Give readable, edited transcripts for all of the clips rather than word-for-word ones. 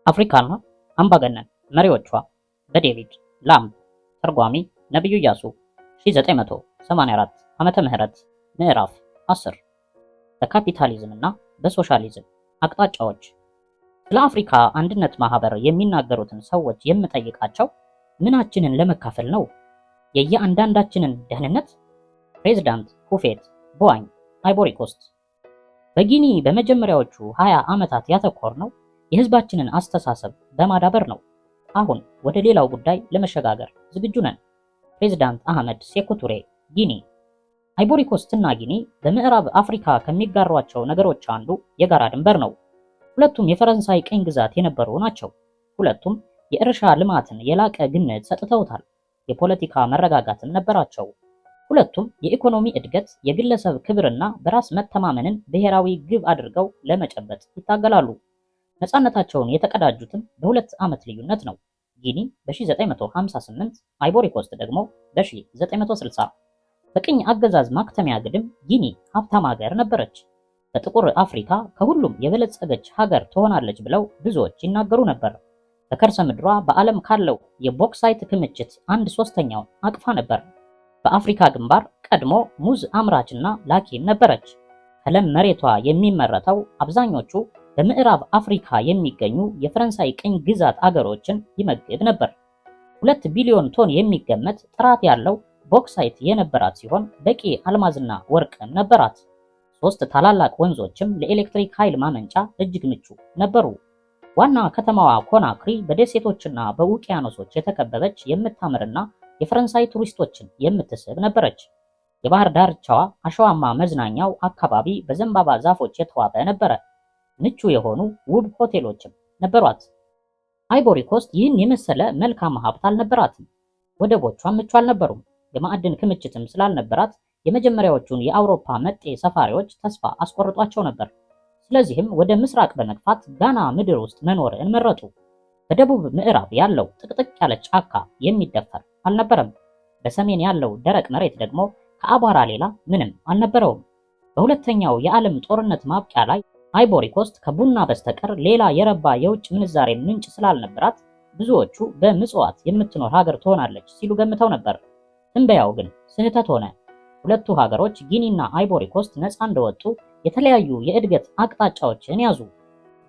አፍሪካና አምባገነን መሪዎቿ በዴቪድ ላምብ ተርጓሚ ነብዩ ኢያሱ 1984 ዓመተ ምህረት ምዕራፍ 10 በካፒታሊዝም እና በሶሻሊዝም አቅጣጫዎች። ስለ አፍሪካ አንድነት ማህበር የሚናገሩትን ሰዎች የምጠይቃቸው ምናችንን ለመካፈል ነው? የየአንዳንዳችንን ደህንነት? ፕሬዝዳንት ሁፌት ቦዋኝ አይቮሪ ኮስት። በጊኒ በመጀመሪያዎቹ 20 ዓመታት ያተኮርነው የህዝባችንን አስተሳሰብ በማዳበር ነው። አሁን ወደ ሌላው ጉዳይ ለመሸጋገር ዝግጁ ነን። ፕሬዝዳንት አህመድ ሴኩ ቱሬ ጊኒ። አይቮሪ ኮስት እና ጊኒ በምዕራብ አፍሪካ ከሚጋሯቸው ነገሮች አንዱ የጋራ ድንበር ነው። ሁለቱም የፈረንሳይ ቅኝ ግዛት የነበሩ ናቸው። ሁለቱም የእርሻ ልማትን የላቀ ግምት ሰጥተውታል። የፖለቲካ መረጋጋትም ነበራቸው። ሁለቱም የኢኮኖሚ እድገት፣ የግለሰብ ክብርና በራስ መተማመንን ብሔራዊ ግብ አድርገው ለመጨበጥ ይታገላሉ። ነፃነታቸውን የተቀዳጁትም በ2 ዓመት ልዩነት ነው። ጊኒ በ1958፣ አይቮሪ ኮስት ደግሞ በ1960። በቅኝ አገዛዝ ማክተሚያ ግድም ጊኒ ሀብታም ሀገር ነበረች። በጥቁር አፍሪካ ከሁሉም የበለጸገች ሀገር ትሆናለች ብለው ብዙዎች ይናገሩ ነበር። በከርሰ ምድሯ በዓለም ካለው የቦክሳይት ክምችት 1/3ኛውን አቅፋ ነበር። በአፍሪካ ግንባር ቀድሞ ሙዝ አምራችና ላኪም ነበረች። ከለም መሬቷ የሚመረተው አብዛኞቹ በምዕራብ አፍሪካ የሚገኙ የፈረንሳይ ቅኝ ግዛት አገሮችን ይመግብ ነበር። 2 ቢሊዮን ቶን የሚገመት ጥራት ያለው ቦክሳይት የነበራት ሲሆን በቂ አልማዝና ወርቅም ነበራት። 3 ታላላቅ ወንዞችም ለኤሌክትሪክ ኃይል ማመንጫ እጅግ ምቹ ነበሩ። ዋና ከተማዋ ኮናክሪ በደሴቶችና በውቅያኖሶች የተከበበች የምታምርና የፈረንሳይ ቱሪስቶችን የምትስብ ነበረች። የባህር ዳርቻዋ አሸዋማ መዝናኛው አካባቢ በዘንባባ ዛፎች የተዋበ ነበረ። ምቹ የሆኑ ውብ ሆቴሎችም ነበሯት። አይቮሪ ኮስት ይህን የመሰለ መልካም ሀብት አልነበራትም። ወደቦቿም ምቹ አልነበሩም። የማዕድን ክምችትም ስላልነበራት የመጀመሪያዎቹን የአውሮፓ መጤ ሰፋሪዎች ተስፋ አስቆርጧቸው ነበር። ስለዚህም ወደ ምስራቅ በመግፋት ጋና ምድር ውስጥ መኖርን መረጡ። በደቡብ ምዕራብ ያለው ጥቅጥቅ ያለ ጫካ የሚደፈር አልነበረም። በሰሜን ያለው ደረቅ መሬት ደግሞ ከአቧራ ሌላ ምንም አልነበረውም። በሁለተኛው የዓለም ጦርነት ማብቂያ ላይ አይቮሪ ኮስት ከቡና በስተቀር ሌላ የረባ የውጭ ምንዛሬ ምንጭ ስላልነበራት ብዙዎቹ በምጽዋት የምትኖር ሀገር ትሆናለች ሲሉ ገምተው ነበር። ትንበያው ግን ስህተት ሆነ። ሁለቱ ሀገሮች ጊኒና አይቮሪ ኮስት ነፃ እንደወጡ የተለያዩ የእድገት አቅጣጫዎችን ያዙ።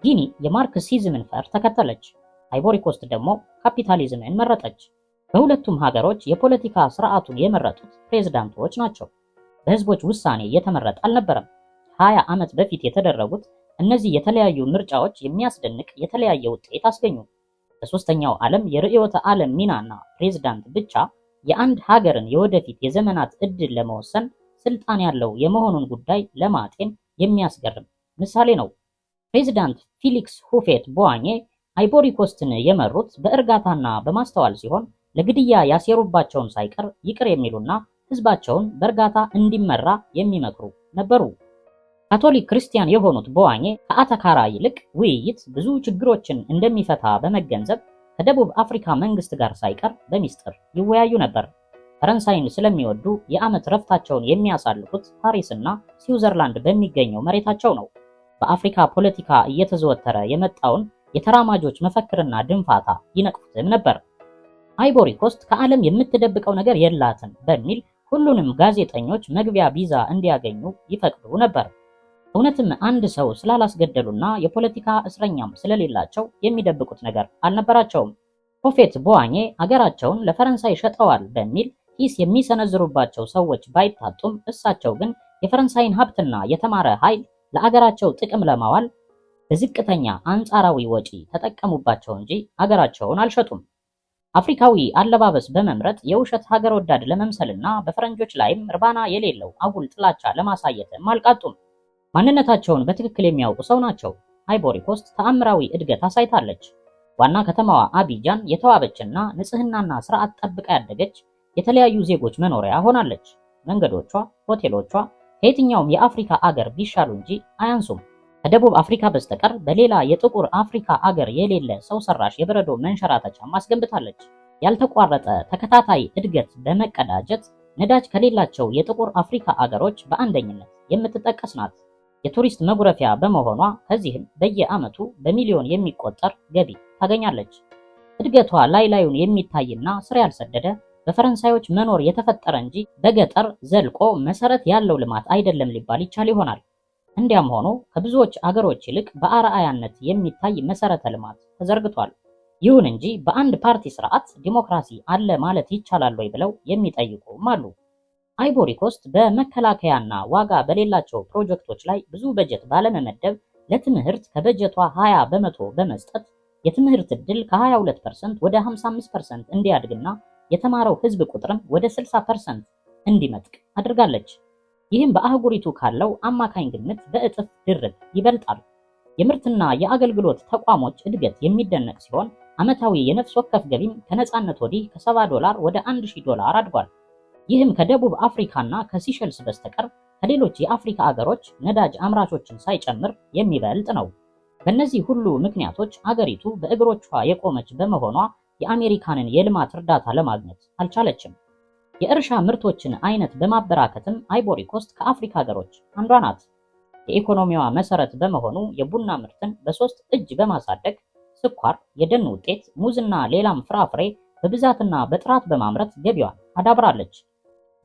ጊኒ የማርክሲዝምን ፈር ተከተለች። አይቮሪ ኮስት ደግሞ ካፒታሊዝምን መረጠች። በሁለቱም ሀገሮች የፖለቲካ ስርዓቱን የመረጡት ፕሬዝዳንቶች ናቸው። በህዝቦች ውሳኔ የተመረጠ አልነበረም። 20 ዓመት በፊት የተደረጉት እነዚህ የተለያዩ ምርጫዎች የሚያስደንቅ የተለያየ ውጤት አስገኙ። በሶስተኛው ዓለም የርዕዮተ ዓለም ሚናና ፕሬዝዳንት ብቻ የአንድ ሀገርን የወደፊት የዘመናት ዕድል ለመወሰን ስልጣን ያለው የመሆኑን ጉዳይ ለማጤን የሚያስገርም ምሳሌ ነው። ፕሬዝዳንት ፊሊክስ ሁፌት ቦዋኜ አይቮሪ ኮስትን የመሩት በእርጋታና በማስተዋል ሲሆን ለግድያ ያሴሩባቸውን ሳይቀር ይቅር የሚሉና ህዝባቸውን በእርጋታ እንዲመራ የሚመክሩ ነበሩ። ካቶሊክ ክርስቲያን የሆኑት ቦዋኜ ከአተካራ ይልቅ ውይይት ብዙ ችግሮችን እንደሚፈታ በመገንዘብ ከደቡብ አፍሪካ መንግስት ጋር ሳይቀር በሚስጥር ይወያዩ ነበር። ፈረንሳይን ስለሚወዱ የዓመት ረፍታቸውን የሚያሳልፉት ፓሪስና ስዊዘርላንድ በሚገኘው መሬታቸው ነው። በአፍሪካ ፖለቲካ እየተዘወተረ የመጣውን የተራማጆች መፈክርና ድንፋታ ይነቅፉትም ነበር። አይቮሪ ኮስት ከዓለም የምትደብቀው ነገር የላትም በሚል ሁሉንም ጋዜጠኞች መግቢያ ቪዛ እንዲያገኙ ይፈቅዱ ነበር። እውነትም አንድ ሰው ስላላስገደሉና የፖለቲካ እስረኛም ስለሌላቸው የሚደብቁት ነገር አልነበራቸውም። ሁፌት ቦዋኜ አገራቸውን ለፈረንሳይ ሸጠዋል በሚል ሂስ የሚሰነዝሩባቸው ሰዎች ባይታጡም እሳቸው ግን የፈረንሳይን ሀብትና የተማረ ኃይል ለአገራቸው ጥቅም ለማዋል በዝቅተኛ አንጻራዊ ወጪ ተጠቀሙባቸው እንጂ አገራቸውን አልሸጡም። አፍሪካዊ አለባበስ በመምረጥ የውሸት ሀገር ወዳድ ለመምሰልና በፈረንጆች ላይም እርባና የሌለው አጉል ጥላቻ ለማሳየትም አልቃጡም። ማንነታቸውን በትክክል የሚያውቁ ሰው ናቸው። አይቮሪ ኮስት ተአምራዊ እድገት አሳይታለች። ዋና ከተማዋ አቢጃን የተዋበችና ንጽህናና ስርዓት ጠብቃ ያደገች የተለያዩ ዜጎች መኖሪያ ሆናለች። መንገዶቿ፣ ሆቴሎቿ ከየትኛውም የአፍሪካ አገር ቢሻሉ እንጂ አያንሱም። ከደቡብ አፍሪካ በስተቀር በሌላ የጥቁር አፍሪካ አገር የሌለ ሰው ሰራሽ የበረዶ መንሸራተቻም አስገንብታለች። ያልተቋረጠ ተከታታይ እድገት በመቀዳጀት ነዳጅ ከሌላቸው የጥቁር አፍሪካ አገሮች በአንደኝነት የምትጠቀስ ናት። የቱሪስት መጉረፊያ በመሆኗ ከዚህም በየዓመቱ በሚሊዮን የሚቆጠር ገቢ ታገኛለች። እድገቷ ላይ ላዩን የሚታይና ስር ያልሰደደ በፈረንሳዮች መኖር የተፈጠረ እንጂ በገጠር ዘልቆ መሰረት ያለው ልማት አይደለም ሊባል ይቻል ይሆናል። እንዲያም ሆኖ ከብዙዎች አገሮች ይልቅ በአርአያነት የሚታይ መሰረተ ልማት ተዘርግቷል። ይሁን እንጂ በአንድ ፓርቲ ስርዓት ዲሞክራሲ አለ ማለት ይቻላል ወይ ብለው የሚጠይቁም አሉ። አይቮሪ ኮስት በመከላከያና ዋጋ በሌላቸው ፕሮጀክቶች ላይ ብዙ በጀት ባለመመደብ ለትምህርት ከበጀቷ 20 በመቶ በመስጠት የትምህርት ዕድል ከ22% ወደ 55% እንዲያድግና የተማረው ህዝብ ቁጥርም ወደ 60% እንዲመጥቅ አድርጋለች። ይህም በአህጉሪቱ ካለው አማካኝ ግምት በእጥፍ ድርብ ይበልጣል። የምርትና የአገልግሎት ተቋሞች እድገት የሚደነቅ ሲሆን ዓመታዊ የነፍስ ወከፍ ገቢም ከነጻነት ወዲህ ከ$70 ወደ $1000 አድጓል። ይህም ከደቡብ አፍሪካና ከሲሸልስ በስተቀር ከሌሎች የአፍሪካ አገሮች ነዳጅ አምራቾችን ሳይጨምር የሚበልጥ ነው። በእነዚህ ሁሉ ምክንያቶች አገሪቱ በእግሮቿ የቆመች በመሆኗ የአሜሪካንን የልማት እርዳታ ለማግኘት አልቻለችም። የእርሻ ምርቶችን አይነት በማበራከትም አይቮሪ ኮስት ከአፍሪካ ሀገሮች አንዷ ናት። የኢኮኖሚዋ መሰረት በመሆኑ የቡና ምርትን በ3 እጅ በማሳደግ ስኳር፣ የደን ውጤት፣ ሙዝና ሌላም ፍራፍሬ በብዛትና በጥራት በማምረት ገቢዋን አዳብራለች።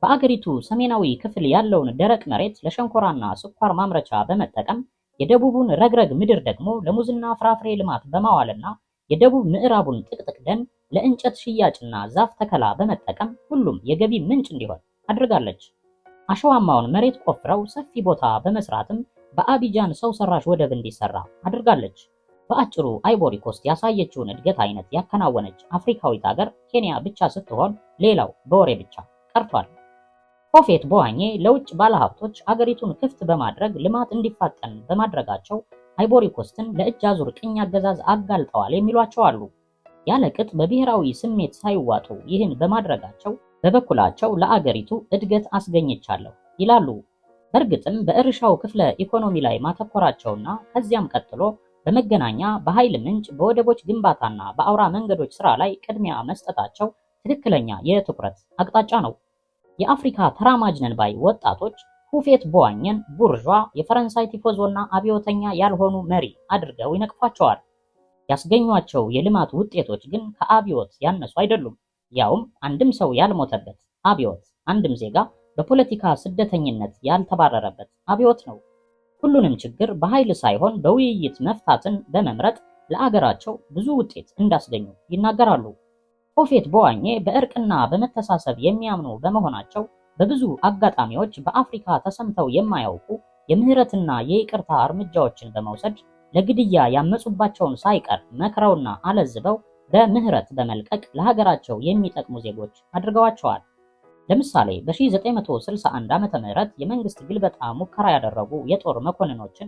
በአገሪቱ ሰሜናዊ ክፍል ያለውን ደረቅ መሬት ለሸንኮራና ስኳር ማምረቻ በመጠቀም የደቡቡን ረግረግ ምድር ደግሞ ለሙዝና ፍራፍሬ ልማት በማዋልና የደቡብ ምዕራቡን ጥቅጥቅ ደን ለእንጨት ሽያጭና ዛፍ ተከላ በመጠቀም ሁሉም የገቢ ምንጭ እንዲሆን አድርጋለች። አሸዋማውን መሬት ቆፍረው ሰፊ ቦታ በመስራትም በአቢጃን ሰው ሰራሽ ወደብ እንዲሰራ አድርጋለች። በአጭሩ አይቮሪ ኮስት ያሳየችውን እድገት አይነት ያከናወነች አፍሪካዊት ሀገር ኬንያ ብቻ ስትሆን ሌላው በወሬ ብቻ ቀርቷል። ሆፌት ቦዋኜ ለውጭ ባለሀብቶች አገሪቱን ክፍት በማድረግ ልማት እንዲፋጠን በማድረጋቸው አይቮሪ ኮስትን ለእጅ አዙር ቅኝ አገዛዝ አጋልጠዋል የሚሏቸው አሉ። ያለ ቅጥ በብሔራዊ ስሜት ሳይዋጡ ይህን በማድረጋቸው በበኩላቸው ለአገሪቱ እድገት አስገኝቻለሁ ይላሉ። በእርግጥም በእርሻው ክፍለ ኢኮኖሚ ላይ ማተኮራቸውና ከዚያም ቀጥሎ በመገናኛ፣ በኃይል ምንጭ፣ በወደቦች ግንባታና በአውራ መንገዶች ስራ ላይ ቅድሚያ መስጠታቸው ትክክለኛ የትኩረት አቅጣጫ ነው። የአፍሪካ ተራማጅ ነን ባይ ወጣቶች ሆፌት ቦዋኘን ቡርዣ፣ የፈረንሳይ ቲፎዞና አብዮተኛ ያልሆኑ መሪ አድርገው ይነቅፏቸዋል። ያስገኟቸው የልማት ውጤቶች ግን ከአብዮት ያነሱ አይደሉም። ያውም አንድም ሰው ያልሞተበት አብዮት፣ አንድም ዜጋ በፖለቲካ ስደተኝነት ያልተባረረበት አብዮት ነው። ሁሉንም ችግር በኃይል ሳይሆን በውይይት መፍታትን በመምረጥ ለአገራቸው ብዙ ውጤት እንዳስገኙ ይናገራሉ። ሆፌት ቦዋኘ በእርቅና በመተሳሰብ የሚያምኑ በመሆናቸው በብዙ አጋጣሚዎች በአፍሪካ ተሰምተው የማያውቁ የምህረትና የይቅርታ እርምጃዎችን በመውሰድ ለግድያ ያመጹባቸውን ሳይቀር መክረውና አለዝበው በምህረት በመልቀቅ ለሀገራቸው የሚጠቅሙ ዜጎች አድርገዋቸዋል። ለምሳሌ በ1961 ዓመተ ምህረት የመንግስት ግልበጣ ሙከራ ያደረጉ የጦር መኮንኖችን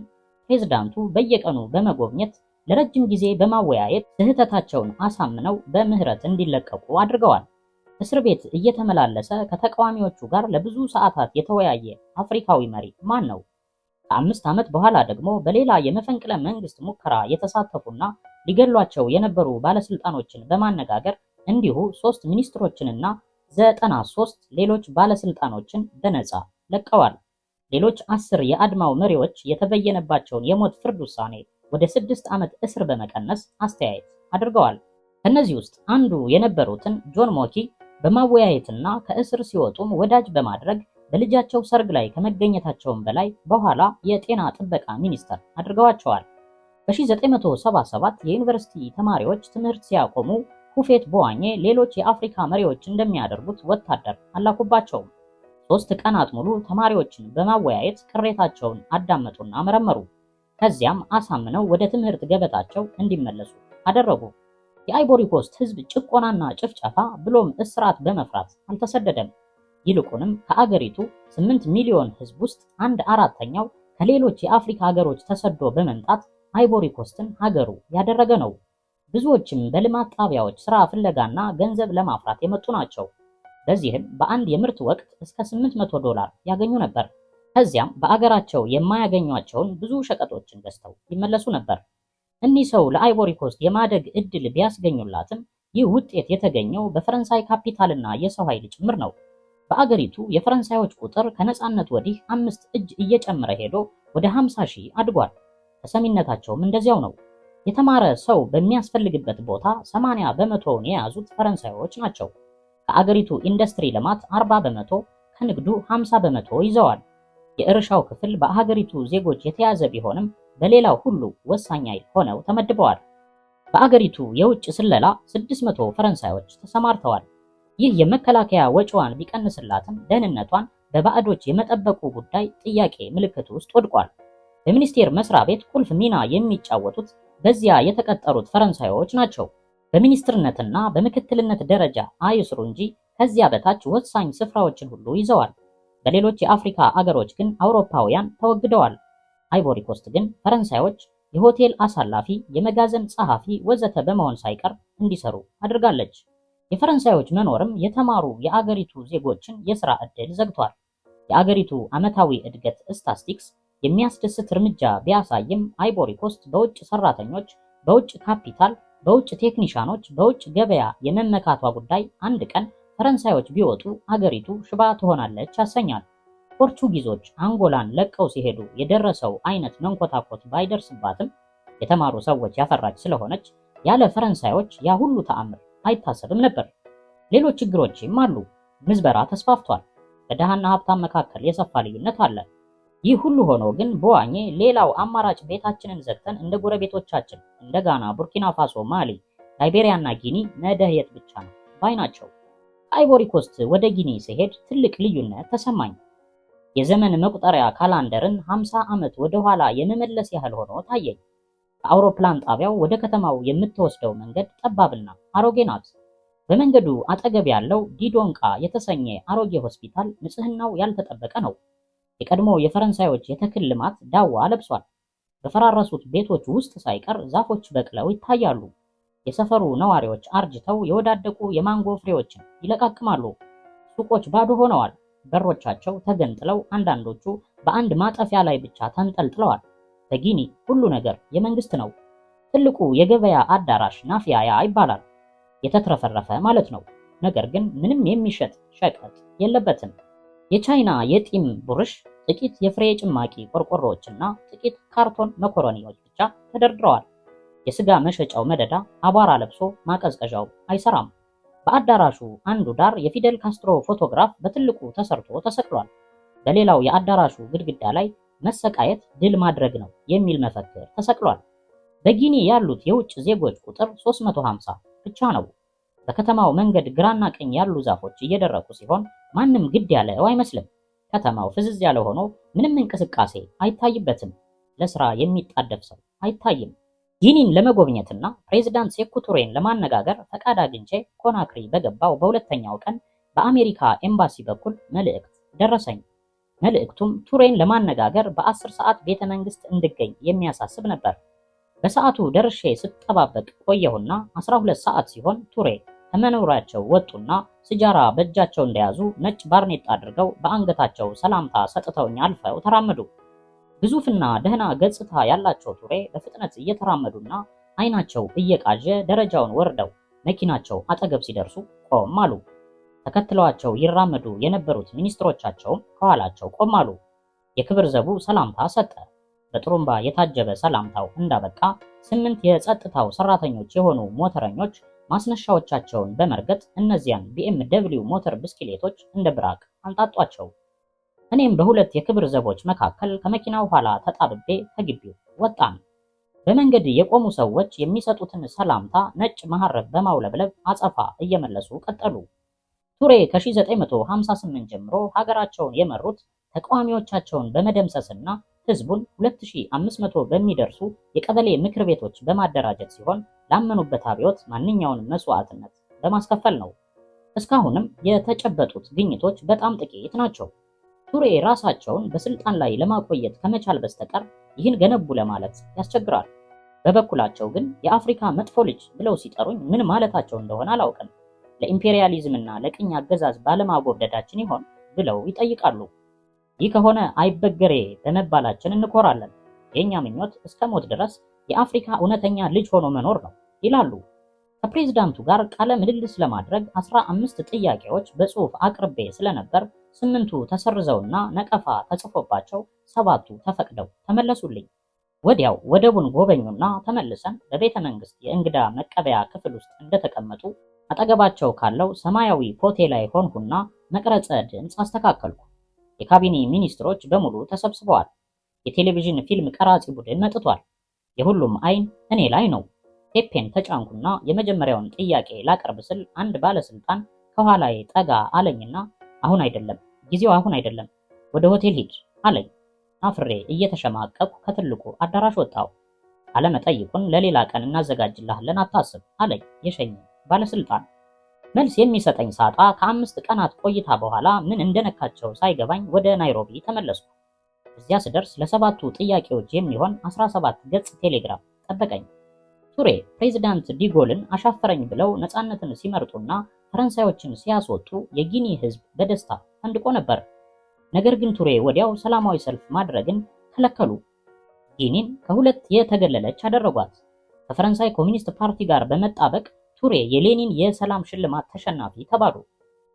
ፕሬዝዳንቱ በየቀኑ በመጎብኘት ለረጅም ጊዜ በማወያየት ስህተታቸውን አሳምነው በምህረት እንዲለቀቁ አድርገዋል። እስር ቤት እየተመላለሰ ከተቃዋሚዎቹ ጋር ለብዙ ሰዓታት የተወያየ አፍሪካዊ መሪ ማን ነው? ከ5 ዓመት በኋላ ደግሞ በሌላ የመፈንቅለ መንግስት ሙከራ የተሳተፉና ሊገሏቸው የነበሩ ባለስልጣኖችን በማነጋገር እንዲሁ 3 ሚኒስትሮችንና 93 ሌሎች ባለስልጣኖችን በነፃ ለቀዋል። ሌሎች 10 የአድማው መሪዎች የተበየነባቸውን የሞት ፍርድ ውሳኔ ወደ 6 ዓመት እስር በመቀነስ አስተያየት አድርገዋል። ከነዚህ ውስጥ አንዱ የነበሩትን ጆን ሞኪ በማወያየትና ከእስር ሲወጡም ወዳጅ በማድረግ በልጃቸው ሰርግ ላይ ከመገኘታቸውም በላይ በኋላ የጤና ጥበቃ ሚኒስተር አድርገዋቸዋል። በ1977 የዩኒቨርሲቲ ተማሪዎች ትምህርት ሲያቆሙ ሆፌት ቦዋኘ ሌሎች የአፍሪካ መሪዎች እንደሚያደርጉት ወታደር አላኩባቸውም። 3 ቀናት ሙሉ ተማሪዎችን በማወያየት ቅሬታቸውን አዳመጡና መረመሩ። ከዚያም አሳምነው ወደ ትምህርት ገበታቸው እንዲመለሱ አደረጉ። የአይቮሪ ኮስት ህዝብ ጭቆናና ጭፍጨፋ ብሎም እስራት በመፍራት አልተሰደደም። ይልቁንም ከአገሪቱ 8 ሚሊዮን ህዝብ ውስጥ 1/4ኛው ከሌሎች የአፍሪካ ሀገሮች ተሰዶ በመምጣት አይቮሪ ኮስትን ሀገሩ ያደረገ ነው። ብዙዎችም በልማት ጣቢያዎች ስራ ፍለጋና ገንዘብ ለማፍራት የመጡ ናቸው። በዚህም በአንድ የምርት ወቅት እስከ $800 ያገኙ ነበር። ከዚያም በአገራቸው የማያገኟቸውን ብዙ ሸቀጦችን ገዝተው ይመለሱ ነበር። እኒህ ሰው ለአይቮሪ ኮስት የማደግ እድል ቢያስገኙላትም ይህ ውጤት የተገኘው በፈረንሳይ ካፒታልና የሰው ኃይል ጭምር ነው። በአገሪቱ የፈረንሳዮች ቁጥር ከነጻነት ወዲህ 5 እጅ እየጨመረ ሄዶ ወደ 50 ሺህ አድጓል። ተሰሚነታቸውም እንደዚያው ነው። የተማረ ሰው በሚያስፈልግበት ቦታ 80 በመቶውን የያዙት ፈረንሳዮች ናቸው። ከአገሪቱ ኢንዱስትሪ ልማት 40 በመቶ፣ ከንግዱ 50 በመቶ ይዘዋል። የእርሻው ክፍል በአገሪቱ ዜጎች የተያዘ ቢሆንም በሌላው ሁሉ ወሳኝ ኃይል ሆነው ተመድበዋል። በአገሪቱ የውጭ ስለላ 600 ፈረንሳዮች ተሰማርተዋል። ይህ የመከላከያ ወጪዋን ቢቀንስላትም ደህንነቷን በባዕዶች የመጠበቁ ጉዳይ ጥያቄ ምልክት ውስጥ ወድቋል። በሚኒስቴር መስሪያ ቤት ቁልፍ ሚና የሚጫወቱት በዚያ የተቀጠሩት ፈረንሳዮች ናቸው። በሚኒስትርነትና በምክትልነት ደረጃ አይስሩ እንጂ ከዚያ በታች ወሳኝ ስፍራዎችን ሁሉ ይዘዋል። በሌሎች የአፍሪካ አገሮች ግን አውሮፓውያን ተወግደዋል። አይቮሪ ኮስት ግን ፈረንሳዮች የሆቴል አሳላፊ፣ የመጋዘን ጸሐፊ ወዘተ በመሆን ሳይቀር እንዲሰሩ አድርጋለች። የፈረንሳዮች መኖርም የተማሩ የአገሪቱ ዜጎችን የሥራ ዕድል ዘግቷል። የአገሪቱ ዓመታዊ እድገት ስታስቲክስ የሚያስደስት እርምጃ ቢያሳይም አይቮሪ ኮስት በውጭ ሰራተኞች፣ በውጭ ካፒታል፣ በውጭ ቴክኒሻኖች፣ በውጭ ገበያ የመመካቷ ጉዳይ አንድ ቀን ፈረንሳዮች ቢወጡ አገሪቱ ሽባ ትሆናለች ያሰኛል። ፖርቹጊዞች አንጎላን ለቀው ሲሄዱ የደረሰው አይነት መንኮታኮት ባይደርስባትም የተማሩ ሰዎች ያፈራች ስለሆነች ያለ ፈረንሳዮች ያ ሁሉ ተአምር አይታሰብም ነበር። ሌሎች ችግሮችም አሉ። ምዝበራ ተስፋፍቷል። በደሃና ሀብታም መካከል የሰፋ ልዩነት አለ። ይህ ሁሉ ሆኖ ግን በዋኜ ሌላው አማራጭ ቤታችንን ዘግተን እንደ ጎረቤቶቻችን እንደ ጋና፣ ቡርኪና ፋሶ፣ ማሊ፣ ላይቤሪያና ጊኒ መደህየት ብቻ ነው ባይ ናቸው። ከአይቮሪ ኮስት ወደ ጊኒ ሲሄድ ትልቅ ልዩነት ተሰማኝ። የዘመን መቁጠሪያ ካላንደርን 50 ዓመት ወደ ኋላ የመመለስ ያህል ሆኖ ታየኝ። ከአውሮፕላን ጣቢያው ወደ ከተማው የምትወስደው መንገድ ጠባብና አሮጌ ናት። በመንገዱ አጠገብ ያለው ዲዶንቃ የተሰኘ አሮጌ ሆስፒታል ንጽህናው ያልተጠበቀ ነው። የቀድሞ የፈረንሳዮች የተክል ልማት ዳዋ ለብሷል። በፈራረሱት ቤቶች ውስጥ ሳይቀር ዛፎች በቅለው ይታያሉ። የሰፈሩ ነዋሪዎች አርጅተው የወዳደቁ የማንጎ ፍሬዎችን ይለቃቅማሉ። ሱቆች ባዶ ሆነዋል። በሮቻቸው ተገንጥለው አንዳንዶቹ በአንድ ማጠፊያ ላይ ብቻ ተንጠልጥለዋል። በጊኒ ሁሉ ነገር የመንግስት ነው። ትልቁ የገበያ አዳራሽ ናፊያያ ይባላል። የተትረፈረፈ ማለት ነው። ነገር ግን ምንም የሚሸጥ ሸቀጥ የለበትም። የቻይና የጢም ብሩሽ፣ ጥቂት የፍሬ ጭማቂ ቆርቆሮዎችና ጥቂት ካርቶን መኮረኒዎች ብቻ ተደርድረዋል። የስጋ መሸጫው መደዳ አቧራ ለብሶ ማቀዝቀዣው አይሰራም። በአዳራሹ አንዱ ዳር የፊደል ካስትሮ ፎቶግራፍ በትልቁ ተሰርቶ ተሰቅሏል። በሌላው የአዳራሹ ግድግዳ ላይ መሰቃየት ድል ማድረግ ነው የሚል መፈክር ተሰቅሏል። በጊኒ ያሉት የውጭ ዜጎች ቁጥር 350 ብቻ ነው። በከተማው መንገድ ግራና ቀኝ ያሉ ዛፎች እየደረቁ ሲሆን ማንም ግድ ያለው አይመስልም። ከተማው ፍዝዝ ያለ ሆኖ ምንም እንቅስቃሴ አይታይበትም። ለስራ የሚጣደፍ ሰው አይታይም። ጊኒን ለመጎብኘትና ፕሬዝዳንት ሴኩ ቱሬን ለማነጋገር ፈቃድ አግኝቼ ኮናክሪ በገባው በሁለተኛው ቀን በአሜሪካ ኤምባሲ በኩል መልእክት ደረሰኝ። መልእክቱም ቱሬን ለማነጋገር በ10 ሰዓት ቤተ መንግስት እንድገኝ የሚያሳስብ ነበር። በሰዓቱ ደርሼ ስጠባበቅ ቆየሁና 12 ሰዓት ሲሆን ቱሬ ከመኖሪያቸው ወጡና ስጃራ በእጃቸው እንደያዙ ነጭ ባርኔጣ አድርገው በአንገታቸው ሰላምታ ሰጥተውኝ አልፈው ተራመዱ። ግዙፍና ደህና ገጽታ ያላቸው ቱሬ በፍጥነት እየተራመዱና አይናቸው እየቃዠ ደረጃውን ወርደው መኪናቸው አጠገብ ሲደርሱ ቆም አሉ። ተከትለዋቸው ይራመዱ የነበሩት ሚኒስትሮቻቸውም ከኋላቸው ቆም አሉ። የክብር ዘቡ ሰላምታ ሰጠ። በጥሩምባ የታጀበ ሰላምታው እንዳበቃ 8 የጸጥታው ሰራተኞች የሆኑ ሞተረኞች ማስነሻዎቻቸውን በመርገጥ እነዚያን BMW ሞተር ብስክሌቶች እንደ ብራቅ አንጣጧቸው። እኔም በሁለት የክብር ዘቦች መካከል ከመኪናው ኋላ ተጣብቤ ከግቢው ወጣን። በመንገድ የቆሙ ሰዎች የሚሰጡትን ሰላምታ ነጭ መሐረብ በማውለብለብ አጸፋ እየመለሱ ቀጠሉ። ቱሬ ከ1958 ጀምሮ ሀገራቸውን የመሩት ተቃዋሚዎቻቸውን በመደምሰስና ህዝቡን 2500 በሚደርሱ የቀበሌ ምክር ቤቶች በማደራጀት ሲሆን ላመኑበት አብዮት ማንኛውንም መስዋዕትነት በማስከፈል ነው። እስካሁንም የተጨበጡት ግኝቶች በጣም ጥቂት ናቸው። ቱሬ ራሳቸውን በስልጣን ላይ ለማቆየት ከመቻል በስተቀር ይህን ገነቡ ለማለት ያስቸግራል። በበኩላቸው ግን የአፍሪካ መጥፎ ልጅ ብለው ሲጠሩኝ ምን ማለታቸው እንደሆነ አላውቅም። ለኢምፔሪያሊዝምና ለቅኝ አገዛዝ ባለማጎብደዳችን ይሆን ብለው ይጠይቃሉ። ይህ ከሆነ አይበገሬ በመባላችን እንኮራለን። የኛ ምኞት እስከ ሞት ድረስ የአፍሪካ እውነተኛ ልጅ ሆኖ መኖር ነው ይላሉ። ከፕሬዝዳንቱ ጋር ቃለ ምልልስ ለማድረግ 15 ጥያቄዎች በጽሑፍ አቅርቤ ስለነበር 8ቱ ተሰርዘውና ነቀፋ ተጽፎባቸው 7ቱ ተፈቅደው ተመለሱልኝ። ወዲያው ወደቡን ጎበኙና ተመልሰን በቤተ መንግስት የእንግዳ መቀበያ ክፍል ውስጥ እንደተቀመጡ አጠገባቸው ካለው ሰማያዊ ፎቴ ላይ ሆንኩና መቅረጸ ድምፅ አስተካከልኩ። የካቢኔ ሚኒስትሮች በሙሉ ተሰብስበዋል። የቴሌቪዥን ፊልም ቀራጺ ቡድን መጥቷል። የሁሉም አይን እኔ ላይ ነው። ቴፔን ተጫንኩና የመጀመሪያውን ጥያቄ ላቀርብ ስል አንድ ባለስልጣን ከኋላዬ ጠጋ አለኝና አሁን አይደለም፣ ጊዜው አሁን አይደለም፣ ወደ ሆቴል ሂድ አለኝ። አፍሬ እየተሸማቀቅኩ ከትልቁ አዳራሽ ወጣሁ። ቃለመጠይቁን ለሌላ ቀን እናዘጋጅልሃለን አታስብ አለኝ የሸኘ ባለስልጣን። መልስ የሚሰጠኝ ሳጣ ከ5 ቀናት ቆይታ በኋላ ምን እንደነካቸው ሳይገባኝ ወደ ናይሮቢ ተመለስኩ። እዚያ ስደርስ ለ7ቱ ጥያቄዎች የሚሆን 17 ገጽ ቴሌግራም ጠበቀኝ። ቱሬ ፕሬዚዳንት ዲጎልን አሻፈረኝ ብለው ነፃነትን ሲመርጡና ፈረንሳዮችን ሲያስወጡ የጊኒ ህዝብ በደስታ ፈንድቆ ነበር። ነገር ግን ቱሬ ወዲያው ሰላማዊ ሰልፍ ማድረግን ከለከሉ። ጊኒን ከሁለት የተገለለች አደረጓት። ከፈረንሳይ ኮሚኒስት ፓርቲ ጋር በመጣበቅ ቱሬ የሌኒን የሰላም ሽልማት ተሸናፊ ተባሉ።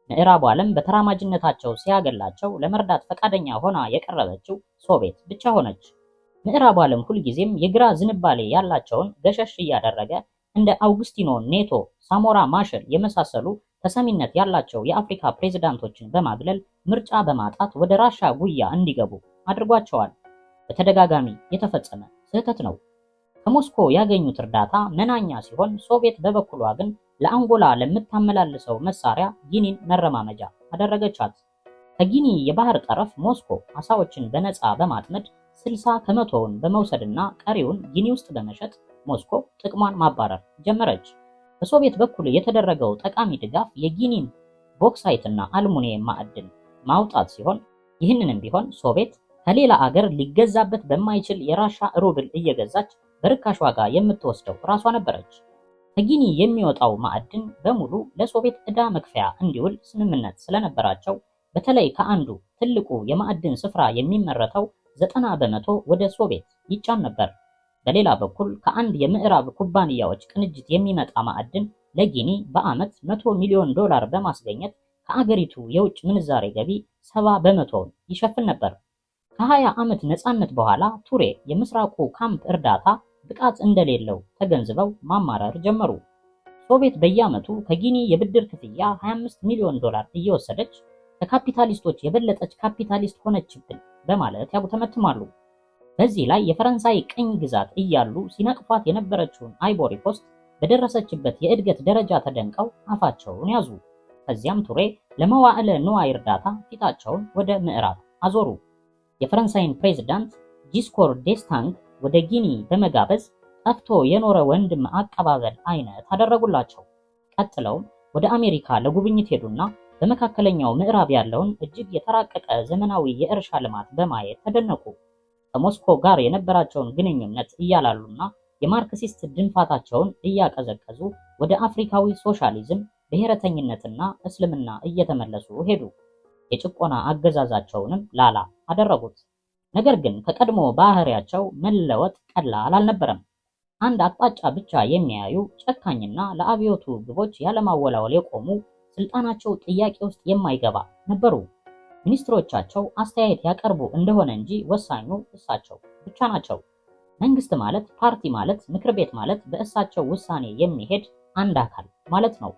ምዕራቡ ዓለም በተራማጅነታቸው ሲያገላቸው ለመርዳት ፈቃደኛ ሆና የቀረበችው ሶቪየት ብቻ ሆነች። ምዕራቡ ዓለም ሁልጊዜም የግራ ዝንባሌ ያላቸውን ገሸሽ እያደረገ እንደ አውግስቲኖ ኔቶ፣ ሳሞራ ማሸል የመሳሰሉ ተሰሚነት ያላቸው የአፍሪካ ፕሬዝዳንቶችን በማግለል ምርጫ በማጣት ወደ ራሻ ጉያ እንዲገቡ አድርጓቸዋል። በተደጋጋሚ የተፈጸመ ስህተት ነው። ከሞስኮ ያገኙት እርዳታ መናኛ ሲሆን፣ ሶቪየት በበኩሏ ግን ለአንጎላ ለምታመላልሰው መሳሪያ ጊኒን መረማመጃ አደረገቻት። ከጊኒ የባህር ጠረፍ ሞስኮ አሳዎችን በነፃ በማጥመድ 60 ከመቶውን በመውሰድና ቀሪውን ጊኒ ውስጥ በመሸጥ ሞስኮ ጥቅሟን ማባረር ጀመረች። በሶቪየት በኩል የተደረገው ጠቃሚ ድጋፍ የጊኒን ቦክሳይትና አልሙኒየም ማዕድን ማውጣት ሲሆን፣ ይህንንም ቢሆን ሶቪየት ከሌላ አገር ሊገዛበት በማይችል የራሻ ሩብል እየገዛች በርካሽ ዋጋ የምትወስደው ራሷ ነበረች። ከጊኒ የሚወጣው ማዕድን በሙሉ ለሶቪየት ዕዳ መክፈያ እንዲውል ስምምነት ስለነበራቸው በተለይ ከአንዱ ትልቁ የማዕድን ስፍራ የሚመረተው 90 በመቶ ወደ ሶቪየት ይጫን ነበር። በሌላ በኩል ከአንድ የምዕራብ ኩባንያዎች ቅንጅት የሚመጣ ማዕድን ለጊኒ በዓመት 100 ሚሊዮን ዶላር በማስገኘት ከአገሪቱ የውጭ ምንዛሬ ገቢ 70 በመቶውን ይሸፍን ነበር። ከ20 ዓመት ነፃነት በኋላ ቱሬ የምስራቁ ካምፕ እርዳታ ብቃት እንደሌለው ተገንዝበው ማማረር ጀመሩ። ሶቪየት በየዓመቱ ከጊኒ የብድር ክፍያ 25 ሚሊዮን ዶላር እየወሰደች ከካፒታሊስቶች የበለጠች ካፒታሊስት ሆነችብን በማለት ያጉተመትማሉ። በዚህ ላይ የፈረንሳይ ቅኝ ግዛት እያሉ ሲነቅፏት የነበረችውን አይቮሪ ኮስት በደረሰችበት የእድገት ደረጃ ተደንቀው አፋቸውን ያዙ። ከዚያም ቱሬ ለመዋዕለ ንዋይ እርዳታ ፊታቸውን ወደ ምዕራብ አዞሩ። የፈረንሳይን ፕሬዝዳንት ጂስኮር ዴስታንግ ወደ ጊኒ በመጋበዝ ጠፍቶ የኖረ ወንድም አቀባበል አይነት አደረጉላቸው። ቀጥለውም ወደ አሜሪካ ለጉብኝት ሄዱና በመካከለኛው ምዕራብ ያለውን እጅግ የተራቀቀ ዘመናዊ የእርሻ ልማት በማየት ተደነቁ። ከሞስኮ ጋር የነበራቸውን ግንኙነት እያላሉና የማርክሲስት ድንፋታቸውን እያቀዘቀዙ ወደ አፍሪካዊ ሶሻሊዝም፣ ብሔረተኝነትና እስልምና እየተመለሱ ሄዱ። የጭቆና አገዛዛቸውንም ላላ አደረጉት። ነገር ግን ከቀድሞ ባህሪያቸው መለወጥ ቀላል አልነበረም። አንድ አቅጣጫ ብቻ የሚያዩ ጨካኝና ለአብዮቱ ግቦች ያለማወላወል የቆሙ ስልጣናቸው ጥያቄ ውስጥ የማይገባ ነበሩ። ሚኒስትሮቻቸው አስተያየት ያቀርቡ እንደሆነ እንጂ ወሳኙ እሳቸው ብቻ ናቸው። መንግስት ማለት፣ ፓርቲ ማለት፣ ምክር ቤት ማለት በእሳቸው ውሳኔ የሚሄድ አንድ አካል ማለት ነው።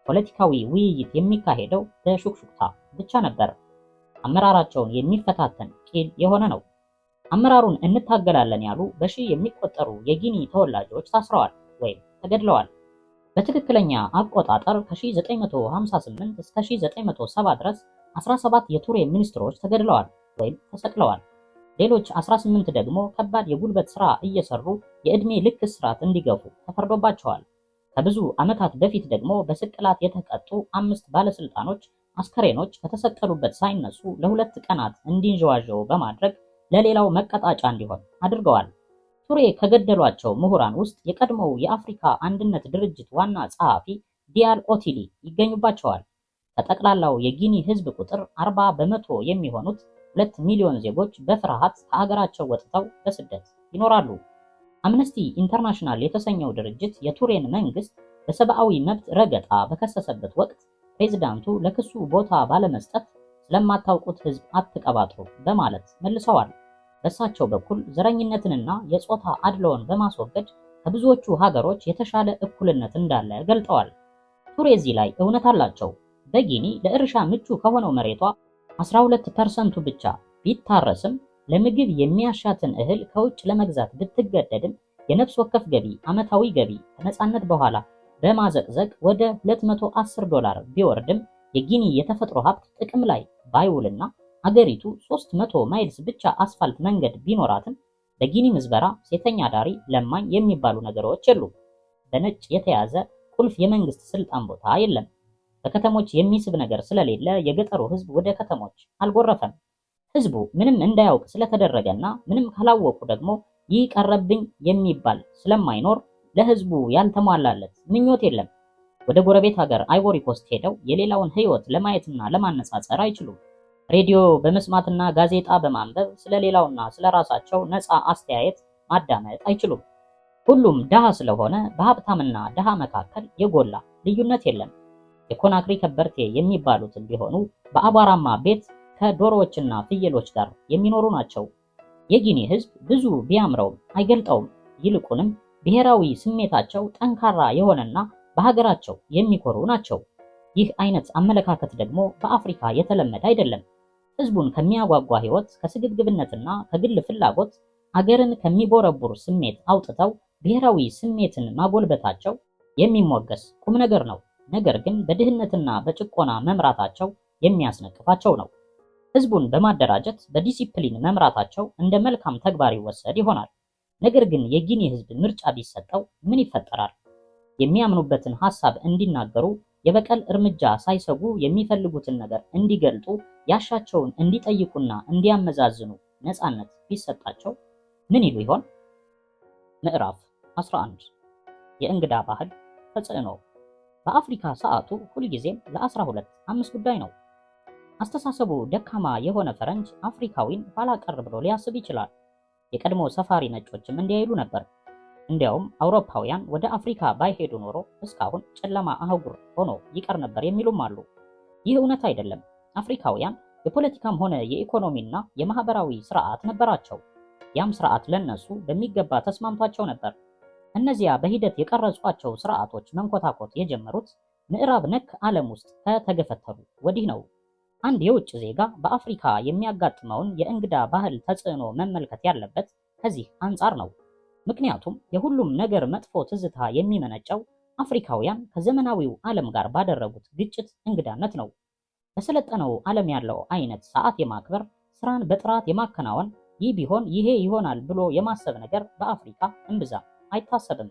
ፖለቲካዊ ውይይት የሚካሄደው በሹክሹክታ ብቻ ነበር። አመራራቸውን የሚፈታተን ቂል የሆነ ነው። አመራሩን እንታገላለን ያሉ በሺህ የሚቆጠሩ የጊኒ ተወላጆች ታስረዋል ወይም ተገድለዋል። በትክክለኛ አቆጣጠር ከ1958 እስከ 1970 ድረስ 17 የቱሬ ሚኒስትሮች ተገድለዋል ወይም ተሰቅለዋል። ሌሎች 18 ደግሞ ከባድ የጉልበት ሥራ እየሰሩ የዕድሜ ልክ እስራት እንዲገፉ ተፈርዶባቸዋል። ከብዙ ዓመታት በፊት ደግሞ በስቅላት የተቀጡ 5 ባለስልጣኖች አስከሬኖች ከተሰቀሉበት ሳይነሱ ለ2 ቀናት እንዲንዠዋዠው በማድረግ ለሌላው መቀጣጫ እንዲሆን አድርገዋል። ቱሬ ከገደሏቸው ምሁራን ውስጥ የቀድሞው የአፍሪካ አንድነት ድርጅት ዋና ጸሐፊ ዲያል ኦቲሊ ይገኙባቸዋል። ከጠቅላላው የጊኒ ሕዝብ ቁጥር 40 በመቶ የሚሆኑት 2 ሚሊዮን ዜጎች በፍርሃት ከሀገራቸው ወጥተው በስደት ይኖራሉ። አምነስቲ ኢንተርናሽናል የተሰኘው ድርጅት የቱሬን መንግስት በሰብአዊ መብት ረገጣ በከሰሰበት ወቅት ፕሬዝዳንቱ ለክሱ ቦታ ባለመስጠት ስለማታውቁት ሕዝብ አትቀባጥሩ በማለት መልሰዋል። በእሳቸው በኩል ዘረኝነትንና የጾታ አድሎውን በማስወገድ ከብዙዎቹ ሀገሮች የተሻለ እኩልነት እንዳለ ገልጠዋል። ቱሬ እዚህ ላይ እውነት አላቸው። በጊኒ ለእርሻ ምቹ ከሆነው መሬቷ 12% ብቻ ቢታረስም ለምግብ የሚያሻትን እህል ከውጭ ለመግዛት ብትገደድም የነፍስ ወከፍ ገቢ ዓመታዊ ገቢ ከነፃነት በኋላ በማዘቅዘቅ ወደ $210 ቢወርድም የጊኒ የተፈጥሮ ሀብት ጥቅም ላይ ባይውልና አገሪቱ 300 ማይልስ ብቻ አስፋልት መንገድ ቢኖራትም በጊኒ ምዝበራ፣ ሴተኛ ዳሪ፣ ለማኝ የሚባሉ ነገሮች የሉም። በነጭ የተያዘ ቁልፍ የመንግስት ስልጣን ቦታ የለም። በከተሞች የሚስብ ነገር ስለሌለ የገጠሩ ህዝብ ወደ ከተሞች አልጎረፈም። ህዝቡ ምንም እንዳያውቅ ስለተደረገና ምንም ካላወቁ ደግሞ ይህ ቀረብኝ የሚባል ስለማይኖር ለህዝቡ ያልተሟላለት ምኞት የለም። ወደ ጎረቤት ሀገር አይቮሪ ኮስት ሄደው የሌላውን ህይወት ለማየትና ለማነጻጸር አይችሉም። ሬዲዮ በመስማትና ጋዜጣ በማንበብ ስለሌላውና ስለራሳቸው ነፃ አስተያየት ማዳመጥ አይችሉም። ሁሉም ድሃ ስለሆነ በሀብታምና ድሃ መካከል የጎላ ልዩነት የለም። የኮናክሪ ከበርቴ የሚባሉትን ቢሆኑ በአቧራማ ቤት ከዶሮዎችና ፍየሎች ጋር የሚኖሩ ናቸው። የጊኒ ህዝብ ብዙ ቢያምረውም አይገልጠውም። ይልቁንም ብሔራዊ ስሜታቸው ጠንካራ የሆነና በሀገራቸው የሚኮሩ ናቸው። ይህ አይነት አመለካከት ደግሞ በአፍሪካ የተለመደ አይደለም። ህዝቡን ከሚያጓጓ ህይወት፣ ከስግብግብነትና ከግል ፍላጎት አገርን ከሚቦረቡር ስሜት አውጥተው ብሔራዊ ስሜትን ማጎልበታቸው የሚሞገስ ቁም ነገር ነው። ነገር ግን በድህነትና በጭቆና መምራታቸው የሚያስነቅፋቸው ነው። ህዝቡን በማደራጀት በዲሲፕሊን መምራታቸው እንደ መልካም ተግባር ይወሰድ ይሆናል። ነገር ግን የጊኒ ህዝብ ምርጫ ቢሰጠው ምን ይፈጠራል? የሚያምኑበትን ሐሳብ እንዲናገሩ፣ የበቀል እርምጃ ሳይሰጉ የሚፈልጉትን ነገር እንዲገልጡ፣ ያሻቸውን እንዲጠይቁና እንዲያመዛዝኑ ነፃነት ቢሰጣቸው ምን ይሉ ይሆን? ምዕራፍ 11 የእንግዳ ባህል ተጽዕኖ። በአፍሪካ ሰዓቱ ሁልጊዜም ለ12 ጉዳይ ነው። አስተሳሰቡ ደካማ የሆነ ፈረንጅ አፍሪካዊን ኋላ ቀር ብሎ ሊያስብ ይችላል። የቀድሞ ሰፋሪ ነጮችም እንዲያይሉ ነበር። እንዲያውም አውሮፓውያን ወደ አፍሪካ ባይሄዱ ኖሮ እስካሁን ጨለማ አህጉር ሆኖ ይቀር ነበር የሚሉም አሉ። ይህ እውነት አይደለም። አፍሪካውያን የፖለቲካም ሆነ የኢኮኖሚና የማህበራዊ ስርዓት ነበራቸው። ያም ስርዓት ለነሱ በሚገባ ተስማምቷቸው ነበር። እነዚያ በሂደት የቀረጿቸው ስርዓቶች መንኮታኮት የጀመሩት ምዕራብ ነክ ዓለም ውስጥ ከተገፈተሩ ወዲህ ነው። አንድ የውጭ ዜጋ በአፍሪካ የሚያጋጥመውን የእንግዳ ባህል ተጽዕኖ መመልከት ያለበት ከዚህ አንጻር ነው። ምክንያቱም የሁሉም ነገር መጥፎ ትዝታ የሚመነጨው አፍሪካውያን ከዘመናዊው ዓለም ጋር ባደረጉት ግጭት እንግዳነት ነው። በሰለጠነው ዓለም ያለው አይነት ሰዓት የማክበር፣ ስራን በጥራት የማከናወን፣ ይህ ቢሆን ይሄ ይሆናል ብሎ የማሰብ ነገር በአፍሪካ እምብዛም አይታሰብም።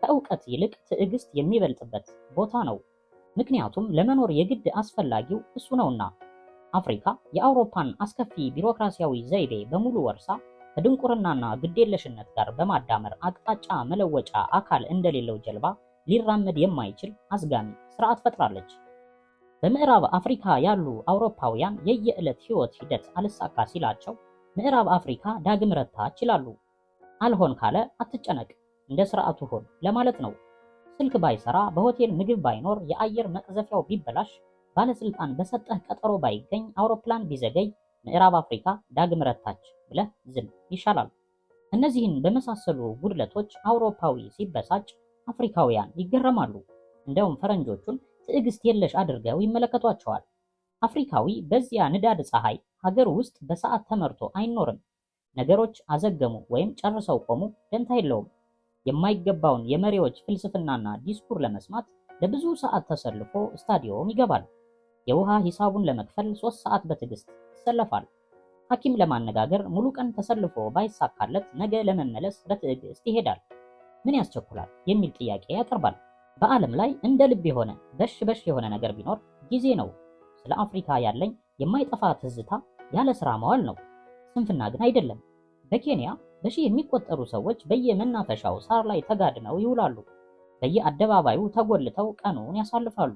ከእውቀት ይልቅ ትዕግስት የሚበልጥበት ቦታ ነው። ምክንያቱም ለመኖር የግድ አስፈላጊው እሱ ነውና። አፍሪካ የአውሮፓን አስከፊ ቢሮክራሲያዊ ዘይቤ በሙሉ ወርሳ ከድንቁርናና ግዴለሽነት ጋር በማዳመር አቅጣጫ መለወጫ አካል እንደሌለው ጀልባ ሊራመድ የማይችል አዝጋሚ ስርዓት ፈጥራለች። በምዕራብ አፍሪካ ያሉ አውሮፓውያን የየዕለት ህይወት ሂደት አልሳካ ሲላቸው ምዕራብ አፍሪካ ዳግም ረታች ይላሉ። አልሆን ካለ አትጨነቅ፣ እንደ ስርዓቱ ሆን ለማለት ነው። ስልክ ባይሰራ፣ በሆቴል ምግብ ባይኖር፣ የአየር መቅዘፊያው ቢበላሽ፣ ባለስልጣን በሰጠህ ቀጠሮ ባይገኝ፣ አውሮፕላን ቢዘገይ ምዕራብ አፍሪካ ዳግም ረታች ብለህ ዝም ይሻላል። እነዚህን በመሳሰሉ ጉድለቶች አውሮፓዊ ሲበሳጭ አፍሪካውያን ይገረማሉ። እንደውም ፈረንጆቹን ትዕግስት የለሽ አድርገው ይመለከቷቸዋል። አፍሪካዊ በዚያ ንዳድ ፀሐይ ሀገር ውስጥ በሰዓት ተመርቶ አይኖርም። ነገሮች አዘገሙ ወይም ጨርሰው ቆሙ ደንታ የለውም። የማይገባውን የመሪዎች ፍልስፍናና ዲስኩር ለመስማት ለብዙ ሰዓት ተሰልፎ ስታዲዮም ይገባል። የውሃ ሂሳቡን ለመክፈል 3 ሰዓት በትዕግስት ይሰለፋል። ሐኪም ለማነጋገር ሙሉ ቀን ተሰልፎ ባይሳካለት ነገ ለመመለስ በትዕግስት ይሄዳል። ምን ያስቸኩላል የሚል ጥያቄ ያቀርባል። በዓለም ላይ እንደ ልብ የሆነ በሽ የሆነ ነገር ቢኖር ጊዜ ነው። ስለ አፍሪካ ያለኝ የማይጠፋ ትዝታ ያለ ስራ መዋል ነው። ስንፍና ግን አይደለም። በኬንያ በሺህ የሚቆጠሩ ሰዎች በየመናፈሻው ሳር ላይ ተጋድመው ይውላሉ። በየአደባባዩ ተጎልተው ቀኑን ያሳልፋሉ።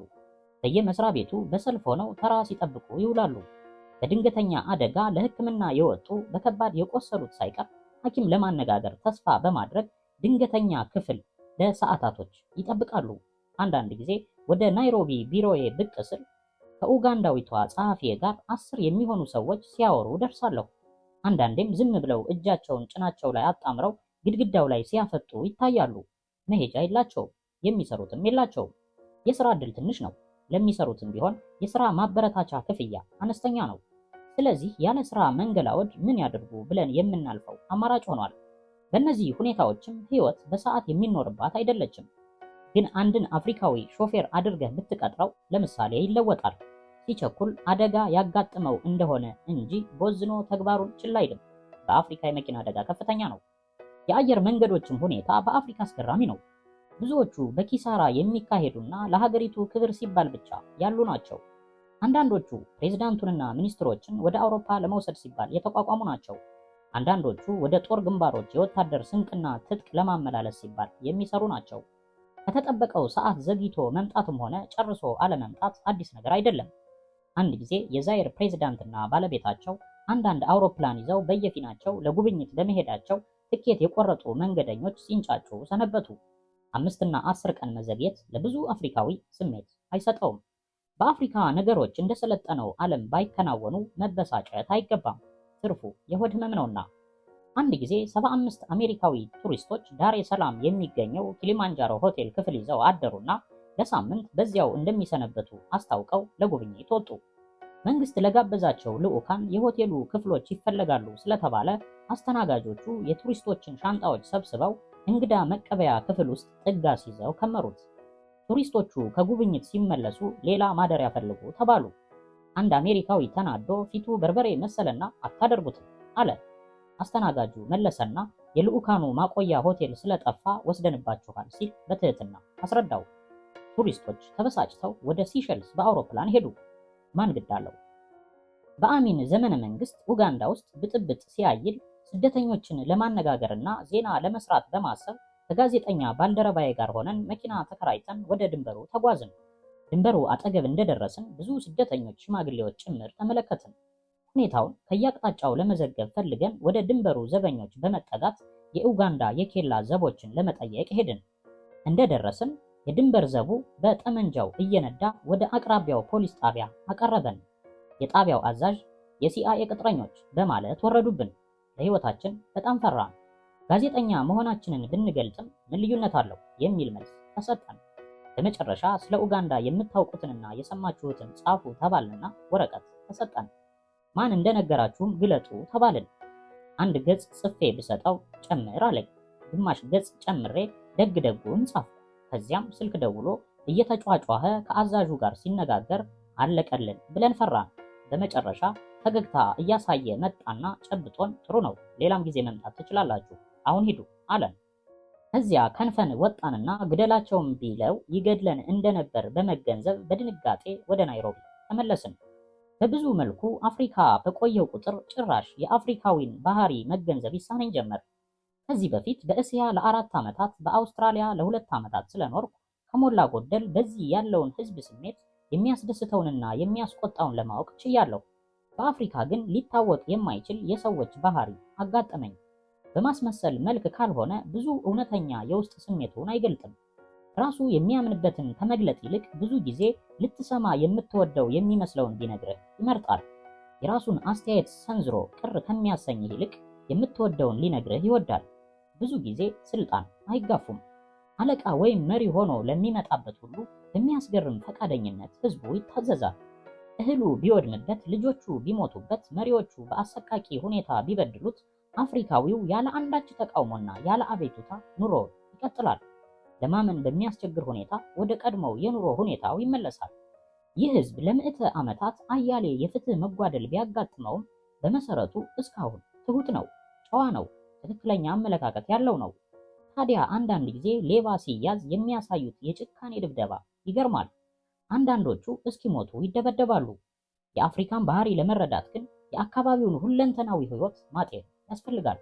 በየመስሪያ ቤቱ በሰልፍ ሆነው ተራ ሲጠብቁ ይውላሉ። በድንገተኛ አደጋ ለሕክምና የወጡ በከባድ የቆሰሉት ሳይቀር ሐኪም ለማነጋገር ተስፋ በማድረግ ድንገተኛ ክፍል ለሰዓታቶች ይጠብቃሉ። አንዳንድ ጊዜ ወደ ናይሮቢ ቢሮዬ ብቅ ስል ከኡጋንዳዊቷ ጸሐፊዬ ጋር 10 የሚሆኑ ሰዎች ሲያወሩ ደርሳለሁ። አንዳንዴም ዝም ብለው እጃቸውን ጭናቸው ላይ አጣምረው ግድግዳው ላይ ሲያፈጡ ይታያሉ። መሄጃ የላቸውም፣ የሚሰሩትም የላቸውም። የስራ ዕድል ትንሽ ነው። ለሚሰሩትም ቢሆን የስራ ማበረታቻ ክፍያ አነስተኛ ነው። ስለዚህ ያለ ስራ መንገላወድ ምን ያድርጉ ብለን የምናልፈው አማራጭ ሆኗል። በእነዚህ ሁኔታዎችም ህይወት በሰዓት የሚኖርባት አይደለችም። ግን አንድን አፍሪካዊ ሾፌር አድርገህ ብትቀጥረው ለምሳሌ ይለወጣል። ሲቸኩል አደጋ ያጋጥመው እንደሆነ እንጂ ቦዝኖ ተግባሩን ችላ አይልም። በአፍሪካ የመኪና አደጋ ከፍተኛ ነው። የአየር መንገዶችም ሁኔታ በአፍሪካ አስገራሚ ነው። ብዙዎቹ በኪሳራ የሚካሄዱና ለሀገሪቱ ክብር ሲባል ብቻ ያሉ ናቸው። አንዳንዶቹ ፕሬዝዳንቱንና ሚኒስትሮችን ወደ አውሮፓ ለመውሰድ ሲባል የተቋቋሙ ናቸው። አንዳንዶቹ ወደ ጦር ግንባሮች የወታደር ስንቅና ትጥቅ ለማመላለስ ሲባል የሚሰሩ ናቸው። ከተጠበቀው ሰዓት ዘግይቶ መምጣትም ሆነ ጨርሶ አለመምጣት አዲስ ነገር አይደለም። አንድ ጊዜ የዛይር ፕሬዝዳንትና ባለቤታቸው አንዳንድ አውሮፕላን ይዘው በየፊናቸው ለጉብኝት በመሄዳቸው ትኬት የቆረጡ መንገደኞች ሲንጫጩ ሰነበቱ። 5 እና 10 ቀን መዘግየት ለብዙ አፍሪካዊ ስሜት አይሰጠውም። በአፍሪካ ነገሮች እንደሰለጠነው ዓለም ባይከናወኑ መበሳጨት አይገባም። ትርፉ የሆድ ህመም ነውና። አንድ ጊዜ 75 አሜሪካዊ ቱሪስቶች ዳሬ ሰላም የሚገኘው ኪሊማንጃሮ ሆቴል ክፍል ይዘው አደሩና ለሳምንት በዚያው እንደሚሰነበቱ አስታውቀው ለጉብኝት ወጡ። መንግስት ለጋበዛቸው ልዑካን የሆቴሉ ክፍሎች ይፈለጋሉ ስለተባለ አስተናጋጆቹ የቱሪስቶችን ሻንጣዎች ሰብስበው እንግዳ መቀበያ ክፍል ውስጥ ጥጋ ሲይዘው ከመሩት። ቱሪስቶቹ ከጉብኝት ሲመለሱ ሌላ ማደሪያ ፈልጉ ተባሉ። አንድ አሜሪካዊ ተናዶ ፊቱ በርበሬ መሰለና አታደርጉትም አለ። አስተናጋጁ መለሰና የልዑካኑ ማቆያ ሆቴል ስለጠፋ ወስደንባችኋል ሲል በትህትና አስረዳው። ቱሪስቶች ተበሳጭተው ወደ ሲሸልስ በአውሮፕላን ሄዱ። ማን ግድ አለው? በአሚን ዘመነ መንግስት ኡጋንዳ ውስጥ ብጥብጥ ሲያይል ስደተኞችን ለማነጋገርና ዜና ለመስራት በማሰብ ከጋዜጠኛ ባልደረባዬ ጋር ሆነን መኪና ተከራይተን ወደ ድንበሩ ተጓዝን። ድንበሩ አጠገብ እንደደረስን ብዙ ስደተኞች፣ ሽማግሌዎች ጭምር ተመለከትን። ሁኔታውን ከየአቅጣጫው ለመዘገብ ፈልገን ወደ ድንበሩ ዘበኞች በመጠጋት የኡጋንዳ የኬላ ዘቦችን ለመጠየቅ ሄድን። እንደደረስን የድንበር ዘቡ በጠመንጃው እየነዳ ወደ አቅራቢያው ፖሊስ ጣቢያ አቀረበን። የጣቢያው አዛዥ የሲአይኤ ቅጥረኞች በማለት ወረዱብን። ለህይወታችን በጣም ፈራን። ጋዜጠኛ መሆናችንን ብንገልጽም ምን ልዩነት አለው የሚል መልስ ተሰጠን። በመጨረሻ ስለ ኡጋንዳ የምታውቁትንና የሰማችሁትን ጻፉ ተባልንና ወረቀት ተሰጠን። ማን እንደነገራችሁም ግለጡ ተባልን። አንድ ገጽ ጽፌ ብሰጠው ጨምር አለኝ። ግማሽ ገጽ ጨምሬ ደግ ደጉን ጻፍ። ከዚያም ስልክ ደውሎ እየተጫጫኸ ከአዛዡ ጋር ሲነጋገር አለቀልን ብለን ፈራን። በመጨረሻ ፈገግታ እያሳየ መጣና ጨብጦን ጥሩ ነው፣ ሌላም ጊዜ መምጣት ትችላላችሁ፣ አሁን ሂዱ አለን። ከዚያ ከንፈን ወጣንና ግደላቸውም ቢለው ይገድለን እንደነበር በመገንዘብ በድንጋጤ ወደ ናይሮቢ ተመለስን። በብዙ መልኩ አፍሪካ በቆየው ቁጥር ጭራሽ የአፍሪካዊን ባህሪ መገንዘብ ይሳነኝ ጀመር። ከዚህ በፊት በእስያ ለ4 ዓመታት፣ በአውስትራሊያ ለ2 ዓመታት ስለኖርኩ ከሞላ ጎደል በዚህ ያለውን ህዝብ ስሜት የሚያስደስተውንና የሚያስቆጣውን ለማወቅ ችያለሁ። በአፍሪካ ግን ሊታወቅ የማይችል የሰዎች ባህሪ አጋጠመኝ። በማስመሰል መልክ ካልሆነ ብዙ እውነተኛ የውስጥ ስሜቱን አይገልጥም። ራሱ የሚያምንበትን ከመግለጥ ይልቅ ብዙ ጊዜ ልትሰማ የምትወደው የሚመስለውን ቢነግርህ ይመርጣል። የራሱን አስተያየት ሰንዝሮ ቅር ከሚያሰኝህ ይልቅ የምትወደውን ሊነግርህ ይወዳል። ብዙ ጊዜ ስልጣን አይጋፉም። አለቃ ወይም መሪ ሆኖ ለሚመጣበት ሁሉ በሚያስገርም ፈቃደኝነት ህዝቡ ይታዘዛል። እህሉ ቢወድምበት፣ ልጆቹ ቢሞቱበት፣ መሪዎቹ በአሰቃቂ ሁኔታ ቢበድሉት፣ አፍሪካዊው ያለ አንዳች ተቃውሞና ያለ አቤቱታ ኑሮ ይቀጥላል። ለማመን በሚያስቸግር ሁኔታ ወደ ቀድሞው የኑሮ ሁኔታው ይመለሳል። ይህ ህዝብ ለምዕተ ዓመታት አያሌ የፍትህ መጓደል ቢያጋጥመውም በመሰረቱ እስካሁን ትሁት ነው፣ ጨዋ ነው፣ ትክክለኛ አመለካከት ያለው ነው። ታዲያ አንዳንድ ጊዜ ሌባ ሲያዝ የሚያሳዩት የጭካኔ ድብደባ ይገርማል። አንዳንዶቹ እስኪሞቱ ይደበደባሉ። የአፍሪካን ባህሪ ለመረዳት ግን የአካባቢውን ሁለንተናዊ ህይወት ማጤን ያስፈልጋል።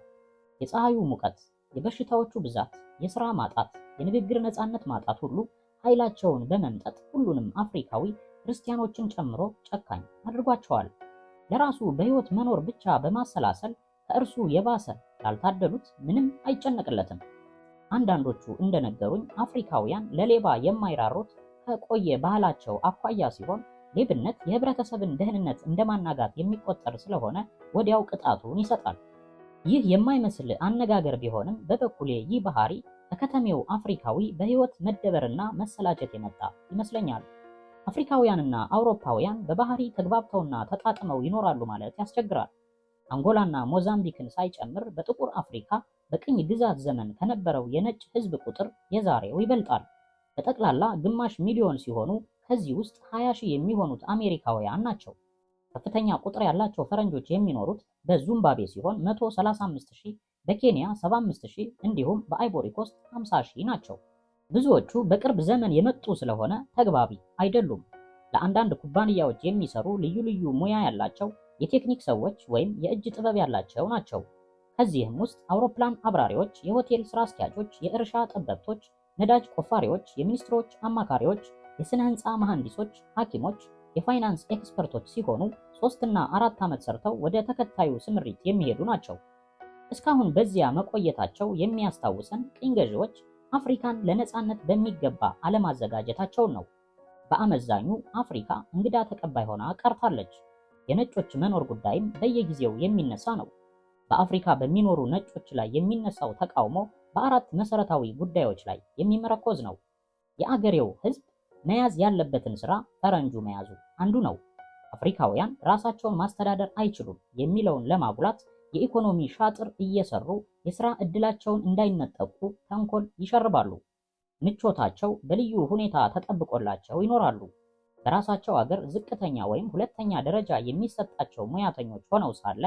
የፀሐዩ ሙቀት፣ የበሽታዎቹ ብዛት፣ የሥራ ማጣት፣ የንግግር ነፃነት ማጣት ሁሉ ኃይላቸውን በመምጠጥ ሁሉንም አፍሪካዊ ክርስቲያኖችን ጨምሮ ጨካኝ አድርጓቸዋል። ለራሱ በህይወት መኖር ብቻ በማሰላሰል ከእርሱ የባሰ ላልታደሉት ምንም አይጨነቅለትም። አንዳንዶቹ እንደነገሩኝ አፍሪካውያን ለሌባ የማይራሩት ከቆየ ባህላቸው አኳያ ሲሆን ሌብነት የህብረተሰብን ደህንነት እንደማናጋት የሚቆጠር ስለሆነ ወዲያው ቅጣቱን ይሰጣል። ይህ የማይመስል አነጋገር ቢሆንም በበኩሌ ይህ ባህሪ ከከተሜው አፍሪካዊ በህይወት መደበርና መሰላቸት የመጣ ይመስለኛል። አፍሪካውያንና አውሮፓውያን በባህሪ ተግባብተውና ተጣጥመው ይኖራሉ ማለት ያስቸግራል። አንጎላና ሞዛምቢክን ሳይጨምር በጥቁር አፍሪካ በቅኝ ግዛት ዘመን ከነበረው የነጭ ህዝብ ቁጥር የዛሬው ይበልጣል። በጠቅላላ ግማሽ ሚሊዮን ሲሆኑ ከዚህ ውስጥ 20 ሺህ የሚሆኑት አሜሪካውያን ናቸው። ከፍተኛ ቁጥር ያላቸው ፈረንጆች የሚኖሩት በዙምባቤ ሲሆን 135 ሺህ፣ በኬንያ 75 ሺህ እንዲሁም በአይቮሪ ኮስት 50 ሺህ ናቸው። ብዙዎቹ በቅርብ ዘመን የመጡ ስለሆነ ተግባቢ አይደሉም። ለአንዳንድ ኩባንያዎች የሚሰሩ ልዩ ልዩ ሙያ ያላቸው የቴክኒክ ሰዎች ወይም የእጅ ጥበብ ያላቸው ናቸው። ከዚህም ውስጥ አውሮፕላን አብራሪዎች፣ የሆቴል ስራ አስኪያጆች፣ የእርሻ ጠበብቶች፣ ነዳጅ ቆፋሪዎች፣ የሚኒስትሮች አማካሪዎች፣ የስነ ህንፃ መሐንዲሶች፣ ሐኪሞች፣ የፋይናንስ ኤክስፐርቶች ሲሆኑ 3 እና 4 ዓመት ሰርተው ወደ ተከታዩ ስምሪት የሚሄዱ ናቸው። እስካሁን በዚያ መቆየታቸው የሚያስታውሰን ቅኝ ገዢዎች አፍሪካን ለነፃነት በሚገባ አለማዘጋጀታቸውን ነው። በአመዛኙ አፍሪካ እንግዳ ተቀባይ ሆና ቀርታለች። የነጮች መኖር ጉዳይም በየጊዜው የሚነሳ ነው። በአፍሪካ በሚኖሩ ነጮች ላይ የሚነሳው ተቃውሞ በአራት መሰረታዊ ጉዳዮች ላይ የሚመረኮዝ ነው። የአገሬው ህዝብ መያዝ ያለበትን ስራ ፈረንጁ መያዙ አንዱ ነው። አፍሪካውያን ራሳቸውን ማስተዳደር አይችሉም የሚለውን ለማጉላት የኢኮኖሚ ሻጥር እየሰሩ የስራ እድላቸውን እንዳይነጠቁ ተንኮል ይሸርባሉ። ምቾታቸው በልዩ ሁኔታ ተጠብቆላቸው ይኖራሉ። በራሳቸው አገር ዝቅተኛ ወይም ሁለተኛ ደረጃ የሚሰጣቸው ሙያተኞች ሆነው ሳለ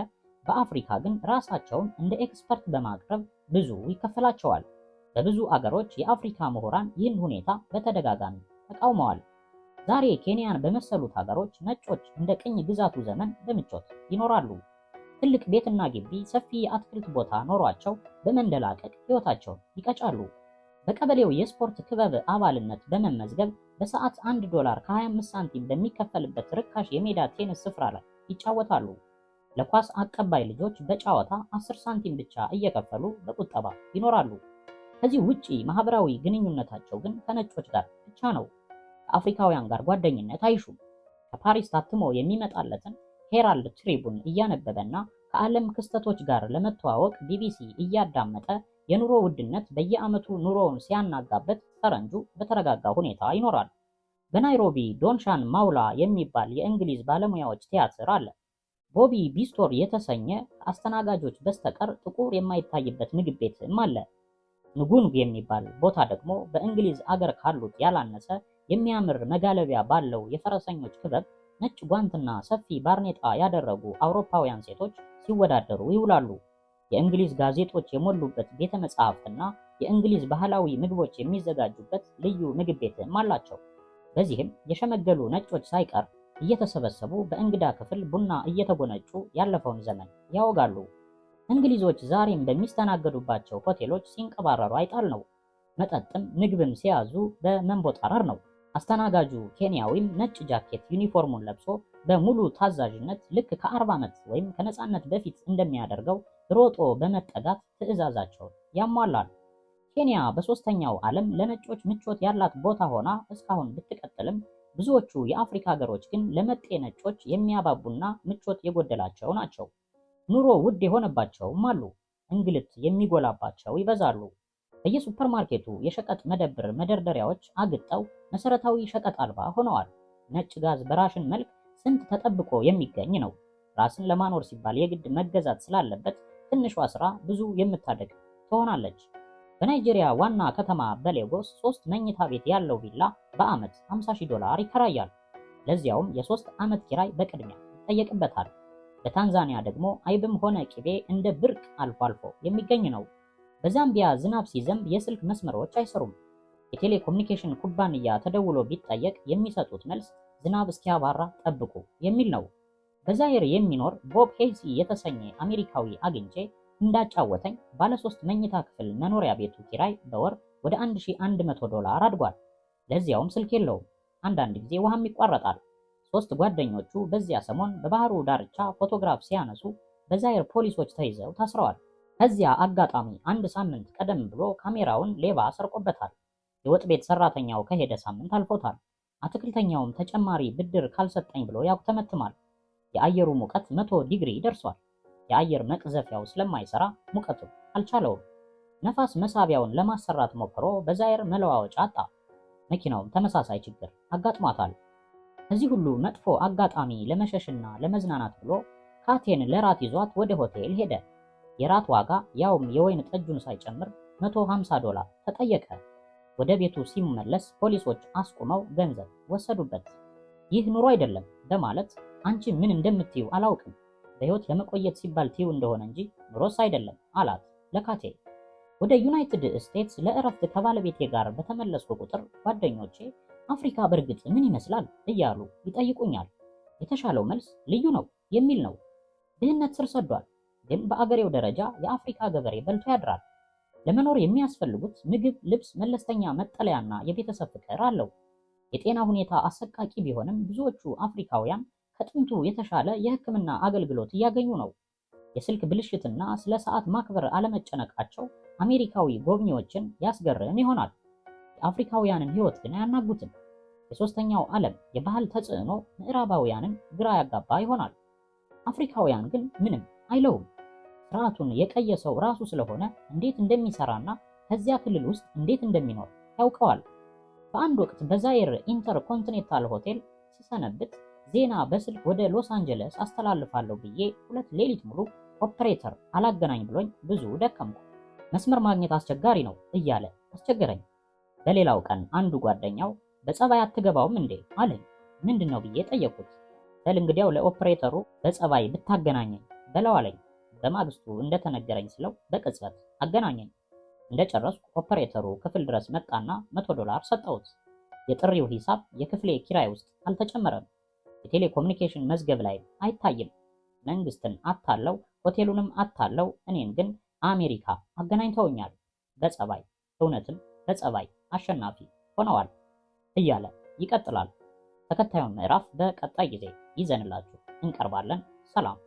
በአፍሪካ ግን ራሳቸውን እንደ ኤክስፐርት በማቅረብ ብዙ ይከፈላቸዋል። በብዙ አገሮች የአፍሪካ ምሁራን ይህን ሁኔታ በተደጋጋሚ ተቃውመዋል። ዛሬ ኬንያን በመሰሉት ሀገሮች ነጮች እንደ ቅኝ ግዛቱ ዘመን በምቾት ይኖራሉ። ትልቅ ቤትና ግቢ፣ ሰፊ የአትክልት ቦታ ኖሯቸው በመንደላቀቅ ህይወታቸውን ይቀጫሉ። በቀበሌው የስፖርት ክበብ አባልነት በመመዝገብ በሰዓት $1 ከ25 ሳንቲም በሚከፈልበት ርካሽ የሜዳ ቴኒስ ስፍራ ላይ ይጫወታሉ። ለኳስ አቀባይ ልጆች በጨዋታ 10 ሳንቲም ብቻ እየከፈሉ በቁጠባ ይኖራሉ። ከዚህ ውጪ ማህበራዊ ግንኙነታቸው ግን ከነጮች ጋር ብቻ ነው። ከአፍሪካውያን ጋር ጓደኝነት አይሹም። ከፓሪስ ታትሞ የሚመጣለትን ሄራልድ ትሪቡን እያነበበና ከዓለም ክስተቶች ጋር ለመተዋወቅ ቢቢሲ እያዳመጠ የኑሮ ውድነት በየዓመቱ ኑሮውን ሲያናጋበት ፈረንጁ በተረጋጋ ሁኔታ ይኖራል። በናይሮቢ ዶንሻን ማውላ የሚባል የእንግሊዝ ባለሙያዎች ቲያትር አለ። ቦቢ ቢስቶር የተሰኘ ከአስተናጋጆች በስተቀር ጥቁር የማይታይበት ምግብ ቤትም አለ። ንጉንግ የሚባል ቦታ ደግሞ በእንግሊዝ አገር ካሉት ያላነሰ የሚያምር መጋለቢያ ባለው የፈረሰኞች ክበብ ነጭ ጓንትና ሰፊ ባርኔጣ ያደረጉ አውሮፓውያን ሴቶች ሲወዳደሩ ይውላሉ። የእንግሊዝ ጋዜጦች የሞሉበት ቤተ መጻሕፍትና የእንግሊዝ ባህላዊ ምግቦች የሚዘጋጁበት ልዩ ምግብ ቤትም አላቸው። በዚህም የሸመገሉ ነጮች ሳይቀር እየተሰበሰቡ በእንግዳ ክፍል ቡና እየተጎነጩ ያለፈውን ዘመን ያወጋሉ። እንግሊዞች ዛሬም በሚስተናገዱባቸው ሆቴሎች ሲንቀባረሩ አይጣል ነው። መጠጥም ምግብም ሲያዙ በመንቦጣረር ነው። አስተናጋጁ ኬንያዊም ነጭ ጃኬት ዩኒፎርሙን ለብሶ በሙሉ ታዛዥነት ልክ ከ40 ዓመት ወይም ከነፃነት በፊት እንደሚያደርገው ሮጦ በመጠጋት ትዕዛዛቸውን ያሟላል። ኬንያ በሶስተኛው ዓለም ለነጮች ምቾት ያላት ቦታ ሆና እስካሁን ብትቀጥልም ብዙዎቹ የአፍሪካ ሀገሮች ግን ለመጤ ነጮች የሚያባቡና ምቾት የጎደላቸው ናቸው። ኑሮ ውድ የሆነባቸውም አሉ። እንግልት የሚጎላባቸው ይበዛሉ። በየሱፐርማርኬቱ የሸቀጥ መደብር መደርደሪያዎች አግጠው መሰረታዊ ሸቀጥ አልባ ሆነዋል። ነጭ ጋዝ በራሽን መልክ ስንት ተጠብቆ የሚገኝ ነው። ራስን ለማኖር ሲባል የግድ መገዛት ስላለበት ትንሿ ስራ ብዙ የምታደግ ትሆናለች። በናይጄሪያ ዋና ከተማ በሌጎስ 3 መኝታ ቤት ያለው ቪላ በአመት $50,000 ይከራያል። ለዚያውም የ3 ዓመት ኪራይ በቅድሚያ ይጠየቅበታል። በታንዛኒያ ደግሞ አይብም ሆነ ቅቤ እንደ ብርቅ አልፎ አልፎ የሚገኝ ነው። በዛምቢያ ዝናብ ሲዘንብ የስልክ መስመሮች አይሰሩም። የቴሌኮሙኒኬሽን ኩባንያ ተደውሎ ቢጠየቅ የሚሰጡት መልስ ዝናብ እስኪያባራ ጠብቁ የሚል ነው። በዛይር የሚኖር ቦብ ሄሲ የተሰኘ አሜሪካዊ አግኝቼ እንዳጫወተኝ ባለ 3 መኝታ ክፍል መኖሪያ ቤቱ ኪራይ በወር ወደ $1,100 አድጓል። ለዚያውም ስልክ የለውም። አንዳንድ ጊዜ ውሃም ይቋረጣል። 3 ጓደኞቹ በዚያ ሰሞን በባህሩ ዳርቻ ፎቶግራፍ ሲያነሱ በዛይር ፖሊሶች ተይዘው ታስረዋል። ከዚያ አጋጣሚ 1 ሳምንት ቀደም ብሎ ካሜራውን ሌባ ሰርቆበታል። የወጥ ቤት ሰራተኛው ከሄደ ሳምንት አልፎታል። አትክልተኛውም ተጨማሪ ብድር ካልሰጠኝ ብሎ ያጉተመትማል። የአየሩ ሙቀት 100 ዲግሪ ደርሷል። የአየር መቅዘፊያው ስለማይሰራ ሙቀቱን አልቻለውም። ነፋስ መሳቢያውን ለማሰራት ሞክሮ በዛየር መለዋወጫ አጣ። መኪናውም ተመሳሳይ ችግር አጋጥሟታል። ከዚህ ሁሉ መጥፎ አጋጣሚ ለመሸሽና ለመዝናናት ብሎ ካቴን ለራት ይዟት ወደ ሆቴል ሄደ። የራት ዋጋ ያውም የወይን ጠጁን ሳይጨምር $150 ተጠየቀ። ወደ ቤቱ ሲመለስ ፖሊሶች አስቁመው ገንዘብ ወሰዱበት። ይህ ኑሮ አይደለም በማለት አንቺ ምን እንደምትዩ አላውቅም፣ በሕይወት ለመቆየት ሲባል ትዩ እንደሆነ እንጂ ኑሮስ አይደለም አላት ለካቴ። ወደ ዩናይትድ ስቴትስ ለእረፍት ከባለቤቴ ጋር በተመለስኩ ቁጥር ጓደኞቼ አፍሪካ በእርግጥ ምን ይመስላል እያሉ ይጠይቁኛል። የተሻለው መልስ ልዩ ነው የሚል ነው። ድህነት ስር ሰዷል፣ ግን በአገሬው ደረጃ የአፍሪካ ገበሬ በልቶ ያድራል። ለመኖር የሚያስፈልጉት ምግብ፣ ልብስ፣ መለስተኛ መጠለያና የቤተሰብ ፍቅር አለው። የጤና ሁኔታ አሰቃቂ ቢሆንም ብዙዎቹ አፍሪካውያን ከጥንቱ የተሻለ የሕክምና አገልግሎት እያገኙ ነው። የስልክ ብልሽትና ስለ ሰዓት ማክበር አለመጨነቃቸው አሜሪካዊ ጎብኚዎችን ያስገርም ይሆናል። የአፍሪካውያንን ሕይወት ግን አያናጉትም። የሶስተኛው ዓለም የባህል ተጽዕኖ ምዕራባውያንን ግራ ያጋባ ይሆናል። አፍሪካውያን ግን ምንም አይለውም። ስርዓቱን የቀየሰው ራሱ ስለሆነ እንዴት እንደሚሰራና ከዚያ ክልል ውስጥ እንዴት እንደሚኖር ያውቀዋል። በአንድ ወቅት በዛይር ኢንተርኮንቲኔንታል ሆቴል ሲሰነብት ዜና በስልክ ወደ ሎስ አንጀለስ አስተላልፋለሁ ብዬ 2 ሌሊት ሙሉ ኦፕሬተር አላገናኝ ብሎኝ ብዙ ደከምኩ። መስመር ማግኘት አስቸጋሪ ነው እያለ አስቸገረኝ። በሌላው ቀን አንዱ ጓደኛው በጸባይ አትገባውም እንዴ አለኝ። ምንድን ነው ብዬ ጠየቅኩት። በል እንግዲያው ለኦፕሬተሩ በጸባይ ብታገናኘኝ በለው አለኝ። በማግስቱ እንደተነገረኝ ስለው በቅጽበት አገናኘኝ። እንደጨረስኩ ኦፕሬተሩ ክፍል ድረስ መጣና $100 ሰጠሁት። የጥሪው ሂሳብ የክፍሌ ኪራይ ውስጥ አልተጨመረም። የቴሌኮሙኒኬሽን መዝገብ ላይ አይታይም። መንግስትን አታለው ሆቴሉንም አታለው እኔን ግን አሜሪካ አገናኝተውኛል። በጸባይ እውነትም በጸባይ አሸናፊ ሆነዋል እያለ ይቀጥላል። ተከታዩን ምዕራፍ በቀጣይ ጊዜ ይዘንላችሁ እንቀርባለን። ሰላም።